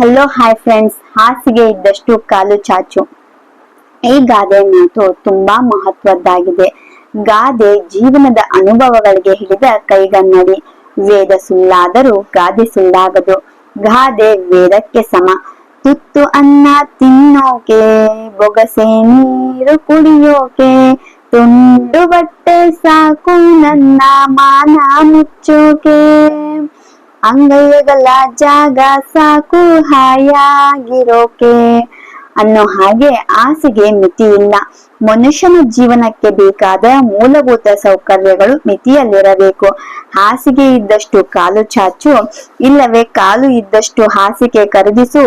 Hello hi friends, ಹಾಸಿಗೆ ಇದ್ದಷ್ಟು ಕಾಲು ಚಾಚು. ಈ ಗಾದೆ ಮಾತು ತುಂಬಾ ಮಹತ್ವದ್ದಾಗಿದೆ. ಗಾದೆ ಜೀವನದ ಅನುಭವಗಳಿಗೆ ಹಿಡಿದ ಕೈಗನ್ನಡಿ. ವೇದ ಸುಳ್ಳಾದರೂ ಗಾದೆ ಸುಳ್ಳಾಗದು. ಗಾದೆ ವೇದಕ್ಕೆ ಸಮ. ತುತ್ತು ಅನ್ನ ತಿನ್ನೋಕೆ, ಬೊಗಸೆ ನೀರು ಕುಡಿಯೋಕೆ, ತುಂಡು ಬಟ್ಟೆ ಸಾಕು ನನ್ನ ಮಾನ ಮುಚ್ಚೋಕೆ, ಅಂಗೈಗಳ ಜಾಗ ಸಾಕು ಹಾಯಾಗಿರೋಕೆ ಅನ್ನೋ ಹಾಗೆ ಆಸೆಗೆ ಮಿತಿ ಇಲ್ಲ. ಮನುಷ್ಯನ ಜೀವನಕ್ಕೆ ಬೇಕಾದ ಮೂಲಭೂತ ಸೌಕರ್ಯಗಳು ಮಿತಿಯಲ್ಲಿರಬೇಕು. ಹಾಸಿಗೆ ಇದ್ದಷ್ಟು ಕಾಲು ಚಾಚು, ಇಲ್ಲವೇ ಕಾಲು ಇದ್ದಷ್ಟು ಹಾಸಿಗೆ ಖರೀದಿಸು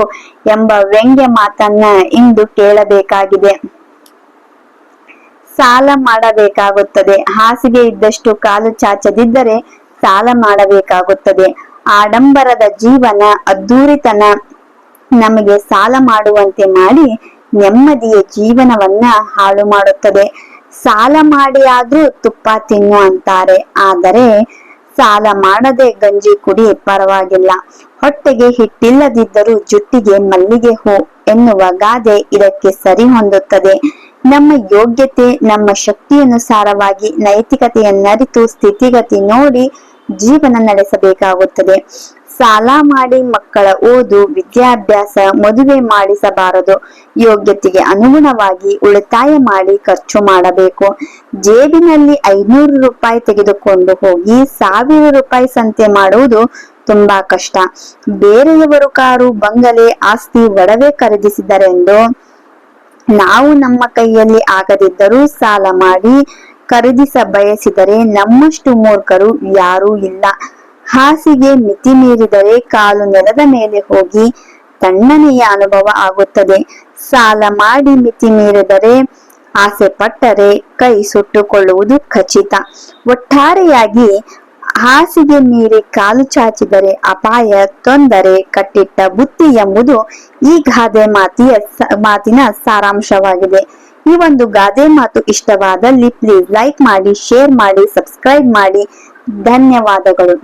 ಎಂಬ ವ್ಯಂಗ್ಯ ಮಾತನ್ನ ಇಂದು ಕೇಳಬೇಕಾಗಿದೆ. ಸಾಲ ಮಾಡಬೇಕಾಗುತ್ತದೆ. ಹಾಸಿಗೆ ಇದ್ದಷ್ಟು ಕಾಲು ಚಾಚದಿದ್ದರೆ ಸಾಲ ಮಾಡಬೇಕಾಗುತ್ತದೆ. ಆಡಂಬರದ ಜೀವನ, ಅದ್ದೂರಿತನ ನಮಗೆ ಸಾಲ ಮಾಡುವಂತೆ ಮಾಡಿ ನೆಮ್ಮದಿಯ ಜೀವನವನ್ನ ಹಾಳು ಮಾಡುತ್ತದೆ. ಸಾಲ ಮಾಡಿ ಆದ್ರೂ ತುಪ್ಪ ತಿನ್ನು ಅಂತಾರೆ, ಆದರೆ ಸಾಲ ಮಾಡದೆ ಗಂಜಿ ಕುಡಿ ಪರವಾಗಿಲ್ಲ. ಹೊಟ್ಟೆಗೆ ಹಿಟ್ಟಿಲ್ಲದಿದ್ದರೂ ಜುಟ್ಟಿಗೆ ಮಲ್ಲಿಗೆ ಹೂ ಎನ್ನುವ ಗಾದೆ ಇದಕ್ಕೆ ಸರಿ ಹೊಂದುತ್ತದೆ. ನಮ್ಮ ಯೋಗ್ಯತೆ, ನಮ್ಮ ಶಕ್ತಿಯನುಸಾರವಾಗಿ ನೈತಿಕತೆಯನ್ನರಿತು ಸ್ಥಿತಿಗತಿ ನೋಡಿ ಜೀವನ ನಡೆಸಬೇಕಾಗುತ್ತದೆ. ಸಾಲ ಮಾಡಿ ಮಕ್ಕಳ ಓದು, ವಿದ್ಯಾಭ್ಯಾಸ, ಮದುವೆ ಮಾಡಿಸಬಾರದು. ಯೋಗ್ಯತೆಗೆ ಅನುಗುಣವಾಗಿ ಉಳಿತಾಯ ಮಾಡಿ ಖರ್ಚು ಮಾಡಬೇಕು. ಜೇಬಿನಲ್ಲಿ 500 ರೂಪಾಯಿ ತೆಗೆದುಕೊಂಡು ಹೋಗಿ 1000 ರೂಪಾಯಿ ಸಂತೆ ಮಾಡುವುದು ತುಂಬಾ ಕಷ್ಟ. ಬೇರೆಯವರು ಕಾರು, ಬಂಗಲೆ, ಆಸ್ತಿ, ಒಡವೆ ಖರೀದಿಸಿದರೆಂದು ನಾವು ನಮ್ಮ ಕೈಯಲ್ಲಿ ಆಗದಿದ್ದರೂ ಸಾಲ ಮಾಡಿ ಖರೀದಿಸ ಬಯಸಿದರೆ ನಮ್ಮಷ್ಟು ಮೂರ್ಖರು ಯಾರೂ ಇಲ್ಲ. ಹಾಸಿಗೆ ಮಿತಿ ಮೀರಿದರೆ ಕಾಲು ನೆಲದ ಮೇಲೆ ಹೋಗಿ ತಣ್ಣನೆಯ ಅನುಭವ ಆಗುತ್ತದೆ. ಸಾಲ ಮಾಡಿ ಮಿತಿ ಮೀರಿದರೆ, ಆಸೆ ಪಟ್ಟರೆ ಕೈ ಸುಟ್ಟುಕೊಳ್ಳುವುದು ಖಚಿತ. ಒಟ್ಟಾರೆಯಾಗಿ ಹಾಸಿಗೆ ಮೀರಿ ಕಾಲು ಚಾಚಿದರೆ ಅಪಾಯ, ತೊಂದರೆ, ಕಟ್ಟಿಟ್ಟ ಬುತ್ತಿ ಎಂಬುದು ಈ ಗಾದೆ ಮಾತಿನ ಸಾರಾಂಶವಾಗಿದೆ. ಈ ಒಂದು ಗಾದೆ ಮಾತು ಇಷ್ಟವಾದಲ್ಲಿ ಪ್ಲೀಸ್ ಲೈಕ್ ಮಾಡಿ, ಶೇರ್ ಮಾಡಿ, ಸಬ್ಸ್ಕ್ರೈಬ್ ಮಾಡಿ. ಧನ್ಯವಾದಗಳು.